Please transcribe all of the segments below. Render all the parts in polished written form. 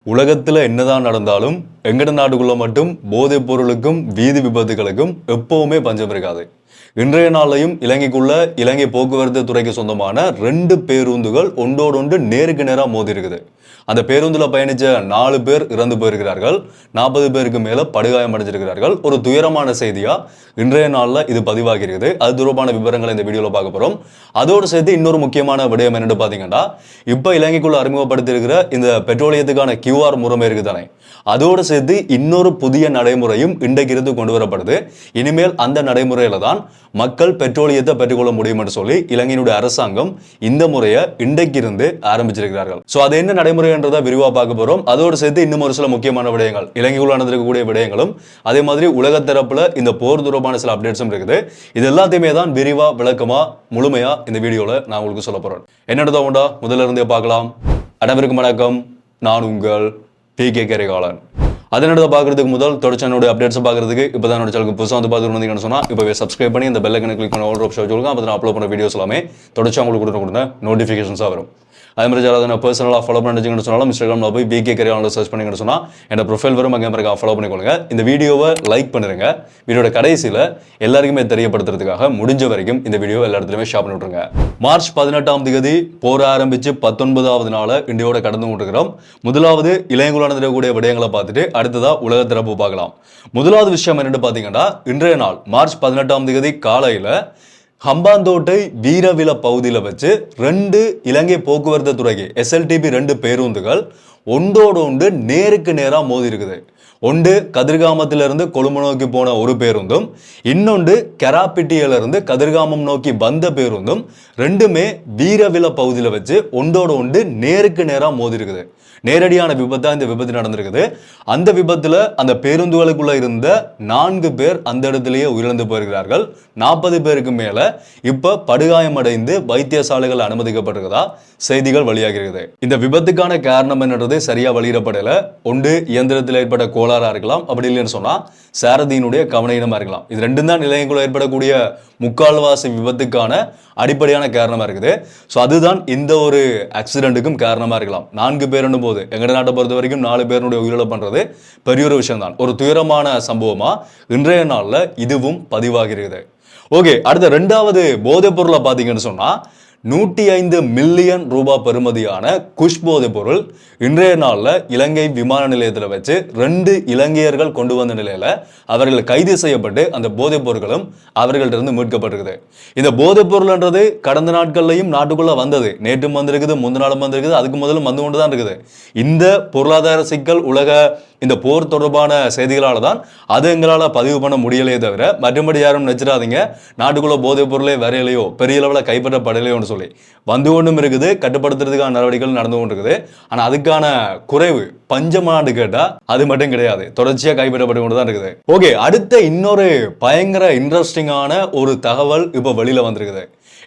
உலகத்தில் என்னதான் நடந்தாலும் எங்கட நாட்டுக்குள்ள மட்டும் போதைப் பொருளுக்கும் வீதி விபத்துகளுக்கும் எப்பவுமே பஞ்சம் இருக்காது. இன்றைய நாளையும் இலங்கைக்குள்ள இலங்கை போக்குவரத்து துறைக்கு சொந்தமான 2 பேருந்துகள் ஒன்றோடொன்று நேருக்கு நேராக மோதி இருக்குது. அந்த பேருந்துல பயணிச்ச 4 பேர் இறந்து போயிருக்கிறார்கள், 40 பேருக்கு மேல படுகாயம் அடைஞ்சிருக்கிறார்கள். ஒரு துயரமான செய்தியா இன்றைய நாளில் இது பதிவாகி இருக்குது. அது தொடர்பான விவரங்களை இந்த வீடியோவில் பார்க்க போறோம். அதோடு சேர்த்து இன்னொரு முக்கியமான விடயம் என்னன்னு பார்த்தீங்கன்னா, இப்போ இலங்கைக்குள்ள அறிமுகப்படுத்தி இருக்கிற இந்த பெட்ரோலியத்துக்கான QR முறைமை இருக்குதானே, அதோடு சேர்த்து இன்னொரு புதிய நடைமுறையும் இன்றைக்கு இருந்து கொண்டு வரப்படுது. இனிமேல் அந்த நடைமுறையில தான் மக்கள் பெட்ரோலியத்தை பெற்றுக்கொள்ள முடியும் என்று சொல்லி இலங்கையினுடைய அரசாங்கம் இந்த முறையை இன்றைக்கு இருந்து ஆரம்பிச்சிருக்கிறார்கள். ஸோ அது என்ன நடைமுறைன்றதை விரிவாக பார்க்க போறோம். அதோடு சேர்த்து இன்னும் ஒரு சில முக்கியமான விடயங்கள், இலங்கைக்குள்ள நடந்திருக்கக்கூடிய விடயங்களும், அதே மாதிரி உலக தரப்புல இந்த போர் தொடர்பான சில அப்டேட்ஸும் இருக்குது. இது எல்லாத்தையுமே தான் விரிவா விளக்கமா முழுமையா இந்த வீடியோல நான் உங்களுக்கு சொல்ல போறேன். என்னடா உண்டா முதல்ல இருந்தே பார்க்கலாம். அனைவருக்கும் வணக்கம், நான் உங்கள் PK கரிகாலன். அதனோட பார்க்கறதுக்கு முதல் தொடர்ச்சியான அப்டேட்ஸ் பார்க்கறதுக்கு இப்போ தான் என்னோட சேனலுக்கு புதுசாக வந்து பார்த்துட்டு வந்தீங்கன்னு சொன்னால் இப்போவே சப்ஸ்கிரைப் பண்ணி இந்த பெல் ஐக்கனை கிளிக் பண்ண ஆல் ஆப்ஷன் வச்சுக்கோங்க. அப்போ நான் அப்லோட் பண்ண வீடியோஸ் எல்லாமே தொடர்ச்சி உங்களுக்கு கொடுத்த நோட்டிஃபிகேஷன்ஸாக வரும். அதே மாதிரி யாராவது நான் பர்சனலாக ஃபாலோ பண்ணிச்சிங்கன்னு சொன்னாலும் இன்ஸ்டாகிராமில் போய் PK கரிகாலன் சர்ச் பண்ணிங்கன்னு சொன்னால் என்னோட ப்ரொஃபைல் வரும், அங்கே மாதிரி ஃபாலோ பண்ணிக்கொள்ளுங்க. இந்த வீடியோவை லைக் பண்ணுங்க. வீடியோட கடைசியில் எல்லாருக்குமே தெரியப்படுத்துறதுக்காக முடிஞ்ச வரைக்கும் இந்த வீடியோ எல்லா இடத்துலையுமே ஷேர் பண்ணி விட்ருங்க. மார்ச் 18ஆம் தேதி போர் ஆரம்பித்து 19வது நாள் இந்தியோட கடந்து கொண்டிருக்கிறோம். முதலாவது இளைஞர்கள் நடந்திருக்கக்கூடிய விடயங்களை பார்த்துட்டு அடுத்ததாக உலக தரப்பு பார்க்கலாம். முதலாவது விஷயம் என்னென்னு பார்த்தீங்கன்னா, இன்றைய நாள் மார்ச் 18ஆம் தேதி காலையில் ஹம்பாந்தோட்டை வீரவில பகுதியில் வச்சு 2 இலங்கை போக்குவரத்து துறைக்கு SLTP 2 பேருந்துகள் ஒன்றோடு ஒன்று நேருக்கு நேராக மோதி இருக்குது. ஒன்று கதிர்காமத்திலிருந்து கொழும்பு நோக்கி போன ஒரு பேருந்தும், இன்னொன்று கெராப்பிட்டியிலிருந்து கதிர்காமம் நோக்கி வந்த பேருந்தும், ரெண்டுமே வீரவில பகுதியில் வச்சு ஒன்றோடு ஒன்று நேருக்கு நேராக மோதி இருக்குது. நேரடியான விபத்தாக இந்த விபத்து நடந்திருக்குது. அந்த விபத்தில் அந்த பேருந்துகளுக்குள்ள இருந்த 4 பேர் அந்த இடத்திலேயே உயிரிழந்து போயிருக்கிறார்கள். 40 பேருக்கு மேலே இப்போ படுகாயமடைந்து வைத்தியசாலைகள் அனுமதிக்கப்பட்டிருக்கிறதா செய்திகள் வெளியாகிறது. இந்த விபத்துக்கான காரணம் என்னன்றது சரியா வெளியிடப்படலை. ஒன்று இயந்திரத்தில் ஏற்பட்ட கோளாறாக இருக்கலாம், அப்படி இல்லைன்னு சொன்னால் சாரதியினுடைய கவனஈனமாக இருக்கலாம். இது ரெண்டும் தான் நிலையங்களும் ஏற்படக்கூடிய முக்கால்வாசி விபத்துக்கான அடிப்படையான காரணமாக இருக்குது. ஸோ அதுதான் இந்த ஒரு ஆக்சிடென்ட்டுக்கும் காரணமாக இருக்கலாம். 4 பேருன்னும் போது எங்கட நாட்டை பொறுத்த வரைக்கும் 4 பேருடைய உயிரிழப்பு பண்ணுறது பெரிய ஒரு விஷயம் தான். ஒரு துயரமான சம்பவமா இன்றைய நாளில் இதுவும் பதிவாகிறது. ஓகே, அடுத்த 2வது போதைப் பொருளை பார்த்தீங்கன்னு சொன்னால் 105 மில்லியன் ரூபாய் பெறுமதியான குஷ் போதைப் பொருள் இன்றைய நாளில் இலங்கை விமான நிலையத்தில் வச்சு 2 இலங்கையர்கள் கொண்டு வந்த நிலையில் அவர்கள் கைது செய்யப்பட்டு அந்த போதைப் பொருட்களும் அவர்களிடம் மீட்கப்பட்டிருக்குது. இந்த போதைப் பொருள்ன்றது கடந்த நாட்கள்லையும் நாட்டுக்குள்ள வந்தது, நேற்றும் வந்திருக்குது, முந்தின நாளும் வந்திருக்குது, அதுக்கு முதலும் வந்து கொண்டு தான் இருக்குது. இந்த பொருளாதார சிக்கல் உலக இந்த போர் தொடர்பான செய்திகளால் தான் அது எங்களால் பதிவு பண்ண முடியலையே தவிர மற்றபடி யாரும் நினைச்சிடாதீங்க நாட்டுக்குள்ள போதைப் பொருளே வரையிலையோ பெரிய அளவில் கைப்பற்றப்படலையோன்னு சொல்லி வந்து கொண்டும் இருக்குது. கட்டுப்படுத்துறதுக்கான நடவடிக்கைகள் நடந்து கொண்டு இருக்குது. ஆனால் அதுக்கான குறைவு பஞ்சமானு கேட்டால் அது மட்டும் கிடையாது, தொடர்ச்சியாக கைப்பற்றப்பட்டு கொண்டு தான் இருக்குது. ஓகே, அடுத்த இன்னொரு பயங்கர இன்ட்ரெஸ்டிங்கான ஒரு தகவல் இப்போ வெளியில் வந்திருக்குது.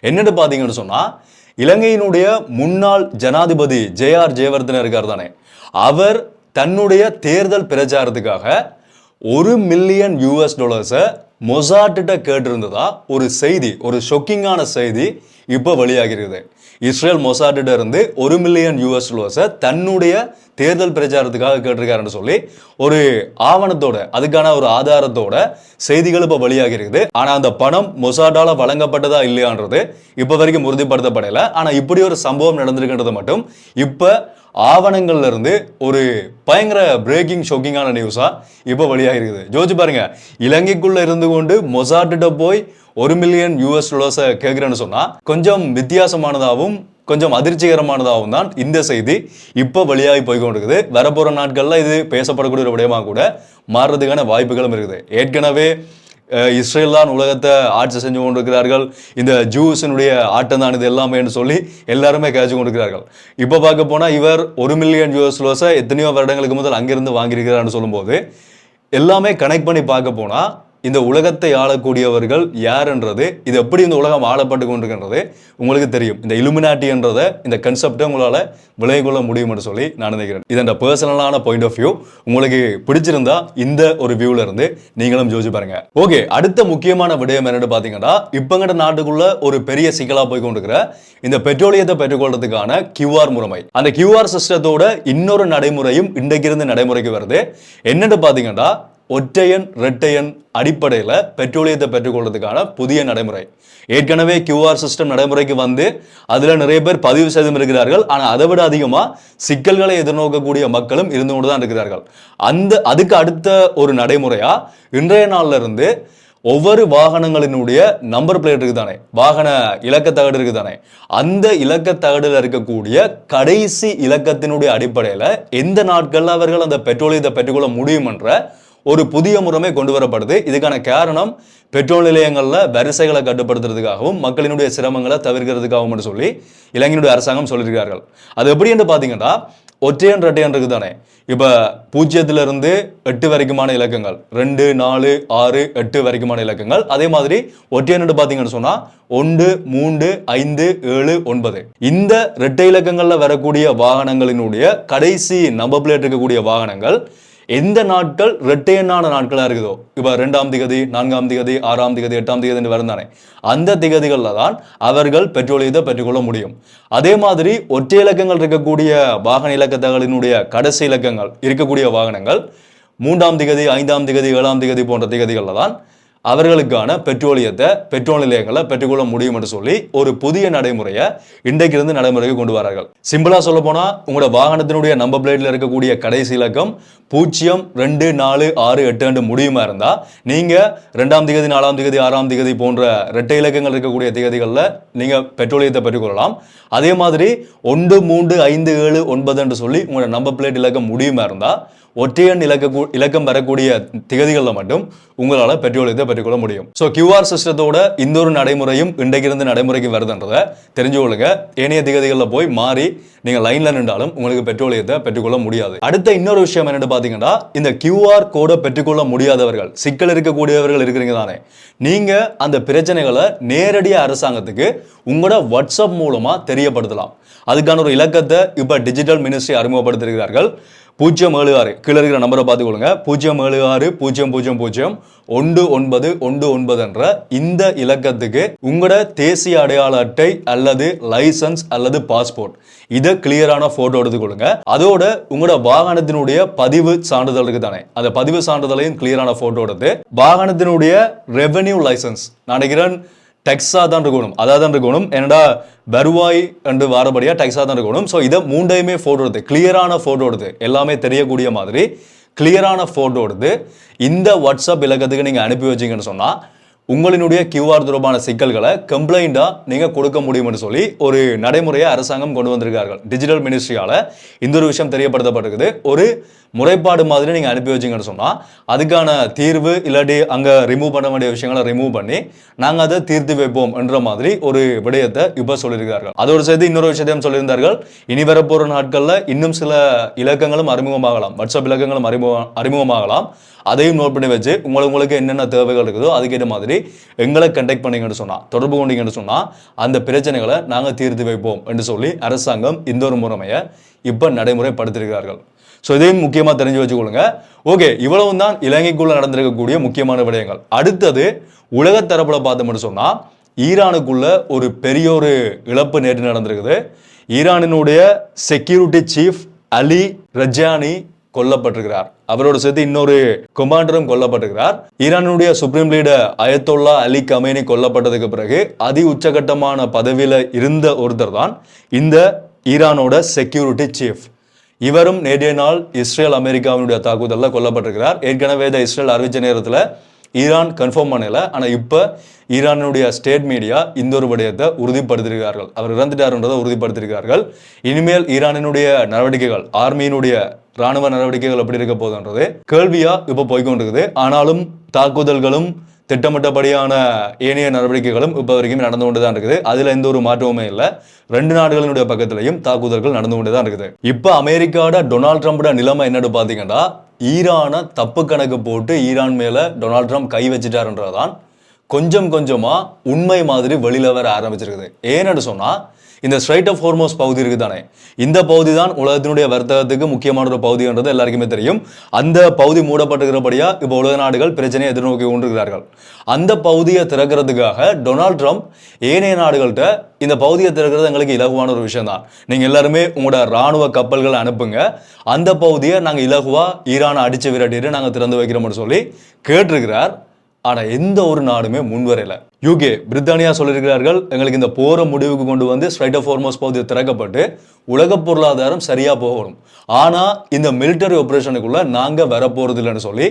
என்னன்னு பார்த்தீங்கன்னு சொன்னால், இலங்கையினுடைய முன்னாள் ஜனாதிபதி JR ஜெயவர்தன இருக்கார் தானே, அவர் தன்னுடைய தேர்தல் பிரச்சாரத்துக்காக $1 மில்லியன் மொசாட்டிட்ட கேட்டிருந்ததா ஒரு செய்தி, ஒரு ஷொக்கிங்கான செய்தி இப்போ வெளியாகிறது. இஸ்ரேல் மொசாட்டிட்ட இருந்து $1 மில்லியன் தன்னுடைய தேர்தல் பிரச்சாரத்துக்காக கேட்டிருக்காருன்னு சொல்லி ஒரு ஆவணத்தோட, அதுக்கான ஒரு ஆதாரத்தோட செய்திகள் இப்போ வெளியாகி இருக்குது. ஆனால் அந்த பணம் மொசாட்டால வழங்கப்பட்டதா இல்லையான்றது இப்போ வரைக்கும் உறுதிப்படுத்தப்படலை. ஆனால் இப்படி ஒரு சம்பவம் நடந்திருக்கின்றது மட்டும் இப்போ ஆவணங்கள்ல இருந்து ஒரு பயங்கர பிரேக்கிங் ஷோக்கிங்கான நியூஸா இப்போ வெளியாக இருக்குது. ஜோதிச்சு பாருங்க, இலங்கைக்குள்ள இருந்து கொண்டு மொசாட்டிட்ட போய் $1 மில்லியன் கேட்கிறேன்னு சொன்னா கொஞ்சம் வித்தியாசமானதாகவும் கொஞ்சம் அதிர்ச்சிகரமானதாகவும் தான் இந்த செய்தி இப்போ வெளியாகி போய்கொண்டிருக்குது. வரப்போற நாட்கள்ல இது பேசப்படக்கூடிய ஒரு விடயமாக கூட மாறுறதுக்கான வாய்ப்புகளும் இருக்குது. ஏற்கனவே இஸ்ரேல் தான் உலகத்தை ஆட்சி செஞ்சு கொண்டிருக்கிறார்கள், இந்த ஜூஸினுடைய ஆட்டம் தான் இது எல்லாமே சொல்லி எல்லாருமே கேச்சு கொண்டிருக்கிறார்கள். இப்போ பார்க்க போனால் இவர் $1 மில்லியன் எத்தனையோ வருடங்களுக்கு முதல் அங்கிருந்து வாங்கியிருக்கிறார்னு சொல்லும்போது எல்லாமே கனெக்ட் பண்ணி பார்க்க போனால் இந்த உலகத்தை ஆளக்கூடியவர்கள் யார்ன்றது, இது எப்படி இந்த உலகம் ஆளப்பட்டு கொண்டிருக்கின்றது உங்களுக்கு தெரியும். இந்த இலுமினாட்டின்றத இந்த கன்செப்டை உங்களால் விளை கொள்ள முடியும் என்று சொல்லி நான் நினைக்கிறேன். இது என்ற பர்சனலான பாயிண்ட் ஆஃப் வியூ. உங்களுக்கு பிடிச்சிருந்தா இந்த ஒரு வியூல இருந்து நீங்களும் யோசிச்சு பாருங்க. ஓகே, அடுத்த முக்கியமான விடயம் என்னன்னு பாத்தீங்கன்னா, இப்பங்கிட்ட நாட்டுக்குள்ள ஒரு பெரிய சிக்கலா போய் கொண்டிருக்கிற இந்த பெட்ரோலியத்தை பெற்றுக்கொள்றதுக்கான QR முறைமை. அந்த QR சிஸ்டத்தோட இன்னொரு நடைமுறையும் இன்றைக்கு இருந்து நடைமுறைக்கு வருது. என்னன்னு பாத்தீங்கன்னா, ஒற்றையன் இரட்டையன் அடிப்படையில் பெட்ரோலியத்தை பெற்றுக்கொள்றதுக்கான புதிய நடைமுறை. ஏற்கனவே QR சிஸ்டம் நடைமுறைக்கு வந்து அதில் நிறைய பேர் பதிவு செய்தும் இருக்கிறார்கள். ஆனால் அதை விட அதிகமாக சிக்கல்களை எதிர்நோக்கக்கூடிய மக்களும் இருந்து கொண்டு தான் இருக்கிறார்கள். அதுக்கு அடுத்த ஒரு நடைமுறையா இன்றைய நாள்ல இருந்து ஒவ்வொரு வாகனங்களினுடைய நம்பர் பிளேட் இருக்குதானே, வாகன இலக்கத்தகடு இருக்குதானே, அந்த இலக்கத்தகடில் இருக்கக்கூடிய கடைசி இலக்கத்தினுடைய அடிப்படையில் எந்த நாட்களில் அவர்கள் அந்த பெட்ரோலியத்தை பெற்றுக்கொள்ள முடியும் என்ற ஒரு புதிய முறைமை கொண்டு வரப்படுது. இதுக்கான காரணம் பெட்ரோல் நிலையங்களில் வரிசைகளை கட்டுப்படுத்துறதுக்காகவும் மக்களினுடைய சிரமங்களை தவிர்க்கிறதுக்காகவும் சொல்லி இலங்கையினுடைய அரசாங்கம் சொல்லியிருக்கார்கள். அது எப்படி என்று பார்த்தீங்கன்னா, ஒற்றையன் இரட்டையன் இருக்குதானே, இப்போ 0 to 8 வரைக்குமான இலக்கங்கள், 2, 4, 6, 8 வரைக்குமான இலக்கங்கள். அதே மாதிரி ஒற்றையன் பார்த்தீங்கன்னு சொன்னா 1, 3, 5, 7, 9 இந்த இரட்டை இலக்கங்கள்ல வரக்கூடிய வாகனங்களினுடைய கடைசி நம்பர் பிளேட் இருக்கக்கூடிய வாகனங்கள் எந்த நாட்கள் இரட்டையனான நாட்களா இருக்குதோ, இப்ப 2ஆம் திகதி, 4ஆம் திகதி, 6ஆம் திகதி, 8ஆம் திகதி வருந்தானே, அந்த திகதிகள்ல தான் அவர்கள் பெட்ரோலியத்தை பெற்றுக்கொள்ள முடியும். அதே மாதிரி ஒற்றை இலக்கங்கள் இருக்கக்கூடிய வாகன இலக்கத்தகளினுடைய கடைசி இலக்கங்கள் இருக்கக்கூடிய வாகனங்கள் 3ஆம் திகதி, 5ஆம் திகதி, 7ஆம் திகதி போன்ற திகதிகள்ல தான் அவர்களுக்கான பெட்ரோலியத்தை பெட்ரோல் நிலையங்களை பெற்றுக்கொள்ள முடியும் என்று சொல்லி ஒரு புதிய நடைமுறையை இன்றைக்கு இருந்து நடைமுறைக்கு கொண்டு வரார்கள். சிம்பிளா சொல்ல போனா, உங்களோட வாகனத்தினுடைய நம்பர் பிளேட்ல இருக்கக்கூடிய கடைசி இலக்கம் 0, 2, 4, 6, 8 முடியுமா இருந்தா நீங்க 2ஆம் திகதி, 4ஆம் திகதி, 6ஆம் திகதி போன்ற இரட்டை இலக்கங்கள் இருக்கக்கூடிய திகதிகளில் நீங்க பெட்ரோலியத்தை பெற்றுக்கொள்ளலாம். அதே மாதிரி 1, 3, 5, 7, 9 என்று சொல்லி உங்களோட நம்பர் பிளேட் இலக்கம் முடியுமா இருந்தா ஒற்றையன் இலக்கம் வரக்கூடிய திகதிகளில் மட்டும் உங்களால் பெட்ரோலியத்தை பெற்றுக்கொள்ள முடியும். ஸோ QR சிஸ்டத்தோட இந்த ஒரு நடைமுறையும் இன்றைக்கு இருந்து நடைமுறைக்கு வருதுன்றதை தெரிஞ்சு கொள்ளுங்க. ஏனைய திகதிகளில் போய் மாறி நீங்க லைன்ல நின்றாலும் உங்களுக்கு பெட்ரோலியத்தை பெற்றுக்கொள்ள முடியாது. அடுத்த இன்னொரு விஷயம் என்னன்னு பாத்தீங்கன்னா, இந்த QR கோடை பெற்றுக்கொள்ள முடியாதவர்கள், சிக்கல் இருக்கக்கூடியவர்கள் இருக்கிறீங்க தானே, நீங்க அந்த பிரச்சனைகளை நேரடியாக அரசாங்கத்துக்கு உங்களோட வாட்ஸ்அப் மூலமா தெரியப்படுத்தலாம். அதுக்கான ஒரு இலக்கத்தை இப்ப டிஜிட்டல் மினிஸ்ட்ரி அறிமுகப்படுத்திருக்கிறார்கள். 076 கீழே இருக்கிற நம்பரை பார்த்துக்கொள்ளுங்க. 076 000 1919 என்ற இந்த இலக்கத்துக்கு உங்களோட தேசிய அடையாள அட்டை அல்லது லைசன்ஸ் அல்லது பாஸ்போர்ட் இதை கிளியரான போட்டோ எடுத்துக்கொள்ளுங்க. அதோட உங்களோட வாகனத்தினுடைய பதிவு சான்றிதழ் இருக்கு தானே, அந்த பதிவு சான்றிதழையும் கிளியரான போட்டோ எடுத்து வாகனத்தினுடைய ரெவென்யூ லைசன்ஸ் நினைக்கிறேன் டெக்ஸா தான் இருக்கணும், அதான் தான் இருக்கணும், என்னடா வருவாய் என்று வாரபடியா டெக்ஸா தான் இருக்கணும். ஸோ இதை மூண்டையுமே போட்டோ எடுத்து கிளியரான போட்டோ எடுத்து எல்லாமே தெரியக்கூடிய மாதிரி கிளியரான போட்டோ எடுத்து இந்த வாட்ஸ்அப் இலக்கத்துக்கு நீங்க அனுப்பி வச்சீங்கன்னு சொன்னா உங்களினுடைய QR தொடர்பான சிக்கல்களை கம்ப்ளைண்டா நீங்க கொடுக்க முடியும்னு சொல்லி ஒரு நடைமுறையை அரசாங்கம் கொண்டு வந்திருக்கார்கள். டிஜிட்டல் மினிஸ்ட்ரியால இந்த ஒரு விஷயம் தெரியப்படுத்தப்பட்டிருக்குது. ஒரு முறைப்பாடு மாதிரி நீங்க அனுப்பி வச்சீங்கன்னு சொன்னா அதுக்கான தீர்வு இல்லாட்டி அங்க ரிமூவ் பண்ண வேண்டிய விஷயங்களை ரிமூவ் பண்ணி நாங்க அதை தீர்த்து வைப்போம் என்ற மாதிரி ஒரு விடயத்தை இப்ப சொல்லியிருக்கார்கள். அதோடு சேர்த்து இன்னொரு விஷயத்தையும் சொல்லியிருந்தார்கள். இனி வரப்போற நாட்கள்ல இன்னும் சில இலக்கங்களும் அறிமுகமாகலாம், வாட்ஸ்அப் இலக்கங்களும் அறிமுகமாகலாம். அதையும் நோட் பண்ணி வச்சு உங்களுக்கு என்னென்ன தேவைகள் இருக்குதோ அதுக்கேற்ற மாதிரி எங்களை கண்டெக்ட் பண்ணீங்கன்னு சொன்னா, தொடர்பு கொண்டீங்கன்னு சொன்னா அந்த பிரச்சனைகளை நாங்க தீர்த்து வைப்போம் என்று சொல்லி அரசாங்கம் இந்த ஒரு முறைமையை இப்ப நடைமுறைப்படுத்தியிருக்கிறார்கள். ஸோ இதையும் முக்கியமா தெரிஞ்சு வச்சுக்கொள்ளுங்க. ஓகே, இவ்வளவு தான் இலங்கைக்குள்ள நடந்திருக்கக்கூடிய முக்கியமான விடயங்கள். அடுத்தது உலக தரப்புல பார்த்தோம்னு சொன்னா ஈரானுக்குள்ள ஒரு பெரிய ஒரு இழப்பு நேற்று நடந்திருக்குது. ஈரானினுடைய செக்யூரிட்டி சீஃப் அலி ரஜானி கொல்லப்பட்டிருக்கிறார். அவரோட சேர்த்து இன்னொரு கமாண்டரும் கொல்லப்பட்டிருக்கிறார். ஈரானுடைய சுப்ரீம் லீடர் அயத்தொல்லா அலி கமேனி கொல்லப்பட்டதுக்கு பிறகு அதி உச்சகட்டமான பதவியில இருந்த ஒருத்தர் தான் இந்த ஈரானோட செக்யூரிட்டி சீஃப். இவரும் நேற்றைய நாள் இஸ்ரேல் அமெரிக்காவினுடைய தாக்குதலில் கொல்லப்பட்டிருக்கிறார். ஏற்கனவே இதை இஸ்ரேல் அறிவிச்ச நேரத்தில் ஈரான் கன்ஃபார்ம் பண்ணல. ஆனால் இப்போ ஈரானுடைய ஸ்டேட் மீடியா இந்த ஒரு விடயத்தை உறுதிப்படுத்தியிருக்கிறார்கள். அவர் இறந்துட்டாருன்றதை உறுதிப்படுத்தியிருக்கிறார்கள். இனிமேல் ஈரானினுடைய நடவடிக்கைகள், ஆர்மியினுடைய ராணுவ நடவடிக்கைகள் எப்படி இருக்க போதுன்றது கேள்வியா இப்ப போய்கொண்டிருக்குது. ஆனாலும் தாக்குதல்களும் திட்டமிட்டபடியான ஏனைய நடவடிக்கைகளும் இப்ப வரைக்கும் நடந்து கொண்டுதான் இருக்குது. அதுல எந்த ஒரு மாற்றமுமே இல்லை. 2 நாடுகளினுடைய பக்கத்திலையும் தாக்குதல்கள் நடந்து கொண்டுதான் இருக்குது. இப்ப அமெரிக்காவோட டொனால்ட் ட்ரம்போட நிலைமை என்னன்னு பாத்தீங்கன்னா, ஈரானை தப்பு கணக்கு போட்டு ஈரான் மேல டொனால்ட் ட்ரம்ப் கை வச்சுட்டாருன்றதான் கொஞ்சம் கொஞ்சமா உண்மை மாதிரி வெளியில வர ஆரம்பிச்சிருக்குது. ஏன்னு சொன்னா இந்த ஸ்ட்ரைட் ஆஃப் ஹோர்மோஸ் பகுதி இருக்கு தானே, இந்த பகுதி தான் உலகத்தினுடைய வர்த்தகத்துக்கு முக்கியமான ஒரு பகுதின்றது எல்லாருக்குமே தெரியும். அந்த பகுதி மூடப்பட்டிருக்கிறபடியா இப்போ உலக நாடுகள் பிரச்சனையை எதிர்நோக்கி கொண்டிருக்கிறார்கள். அந்த பகுதியை திறக்கிறதுக்காக டொனால்ட் ட்ரம்ப் ஏனைய நாடுகள்கிட்ட இந்த பகுதியை திறக்கிறது எங்களுக்கு இலகுவான ஒரு விஷயம் தான், நீங்க எல்லாருமே உங்களோட ராணுவ கப்பல்களை அனுப்புங்க, அந்த பகுதியை நாங்க இலகுவா ஈரானை அடிச்சு விரட்டிட்டு நாங்க திறந்து வைக்கிறோம்னு சொல்லி கேட்டிருக்கிறார். ஆனா எந்த ஒரு நாடுமே முன்வரையில. யூகே பிரித்தானியா சொல்லியிருக்கிறார்கள், எங்களுக்கு இந்த போரை முடிவுக்கு கொண்டு வந்து ஸ்ட்ரைட் ஆஃப் ஹோர்மோஸ் பகுதி திறக்கப்பட்டு உலக பொருளாதாரம் சரியா போகணும், ஆனா இந்த மிலிட்டரி ஆபரேஷனுக்குள்ள நாங்க வரப்போறது இல்லைன்னு சொல்லி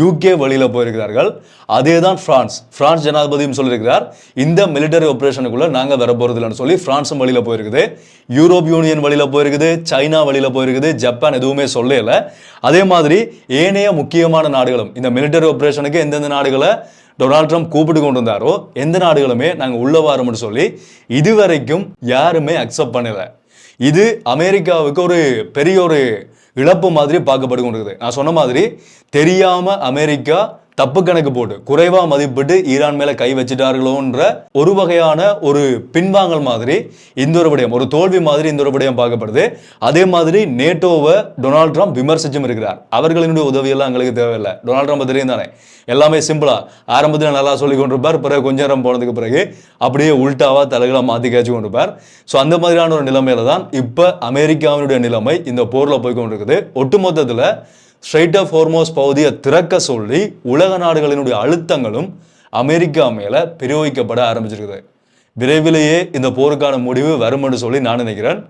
யூகே வழியில போயிருக்கிறார்கள். அதே தான் பிரான்ஸ் ஜனாதிபதியும் சொல்லியிருக்கிறார், இந்த மிலிட்டரி ஆபரேஷனுக்குள்ள நாங்க வரப்போறது இல்லைன்னு சொல்லி பிரான்ஸும் வழியில போயிருக்குது, யூரோப் யூனியன் வழியில போயிருக்குது, சைனா வழியில போயிருக்குது, ஜப்பான் எதுவுமே சொல்லல. அதே மாதிரி ஏனைய முக்கியமான நாடுகளும் இந்த மிலிட்டரி ஆபரேஷனுக்கு எந்தெந்த நாடுகளை டொனால்ட் ட்ரம்ப் கூப்பிட்டு கொண்டு வந்தாரோ எந்த நாடுகளுமே நாங்கள் உள்ள வாரோம்னு சொல்லி இதுவரைக்கும் யாருமே அக்செப்ட் பண்ணல. இது அமெரிக்காவுக்கு ஒரு பெரிய ஒரு இழப்பு மாதிரி பார்க்கப்பட்டு கொண்டிருக்குது. நான் சொன்ன மாதிரி தெரியாம அமெரிக்கா தப்பு கணக்கு போட்டு குறைவா மதிப்பிட்டு ஈரான் மேல கை வச்சுட்டார்களோன்ற ஒரு வகையான ஒரு பின்வாங்கல் மாதிரி இந்த ஒரு விடயம், ஒரு தோல்வி மாதிரி இந்த ஒரு விடயம் பார்க்கப்படுது. அதே மாதிரி நேட்டோவை டொனால்ட் ட்ரம்ப் விமர்சிச்சும் இருக்கிறார். அவர்களினுடைய உதவியெல்லாம் எங்களுக்கு தேவையில்லை, டொனால்ட் ட்ரம்ப் தெரியும் தானே, எல்லாமே சிம்பிளா ஆரம்பத்தில் நல்லா சொல்லி கொண்டிருப்பார், பிறகு கொஞ்ச நேரம் போனதுக்கு பிறகு அப்படியே உல்டாவா தலைகளை மாற்றி காய்ச்சி கொண்டிருப்பார். ஸோ அந்த மாதிரியான ஒரு நிலைமையில தான் இப்போ அமெரிக்காவினுடைய நிலைமை இந்த போரில் போய் கொண்டிருக்குது. ஒட்டுமொத்தத்தில் ஸ்ட்ரைட் ஆஃப் ஹோர்மோஸ் பகுதியை திறக்க சொல்லி உலக நாடுகளினுடைய அழுத்தங்களும் அமெரிக்கா மேல பிரயோகிக்கப்பட ஆரம்பிச்சிருக்குது. விரைவிலேயே இந்த போருக்கான முடிவு வரும் என்று சொல்லி நான் நினைக்கிறேன்.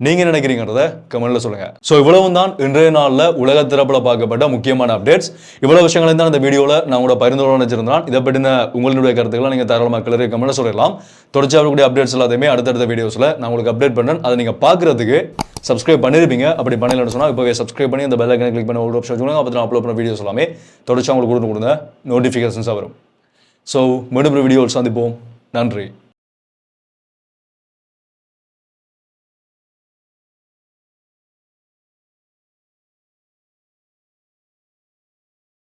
நீங்க நினைக்கிறீங்கன்றத கமெண்ட்ல சொல்லுங்க. ஸோ இவ்வளவும் தான் இன்றைய நாளில் உலக தரப்புல பார்க்கப்பட்ட முக்கியமான அப்டேட்ஸ். இவ்வளவு விஷயங்களை தான் இந்த வீடியோவில் நான் கூட பரிந்துரை நினைச்சிருந்தான். இதை பற்றின உங்களுடைய கருத்துக்களை நீங்க தாராளமாக கிளறி கமெண்ட்ல சொல்லலாம். தொடர்ச்சியாக இருக்கக்கூடிய அப்டேட்ஸ் எல்லாத்தையுமே அடுத்தடுத்த வீடியோஸ்ல நான் உங்களுக்கு அப்டேட் பண்றேன். அதை நீங்க பார்க்கறதுக்கு சப்ஸ்கிரைப் பண்ணிருப்பீங்க. அப்படி பண்ணலன்னு சொன்னால் இப்போவே சப்ஸ்கிரைப் பண்ணி அந்த பெல் ஐக்கனை கிளிக் பண்ணி ஒரு ஆப்ஷன் வச்சுக்கோங்க. அப்போ நான் அப்லோட் பண்ண வீடியோஸ் எல்லாமே தொடர்ச்சியாக உங்களுக்கு கொடுங்க நோட்டிஃபிகேஷன்ஸாக வரும். ஸோ மீண்டும் ஒரு வீடியோவில் சந்திப்போம். நன்றி.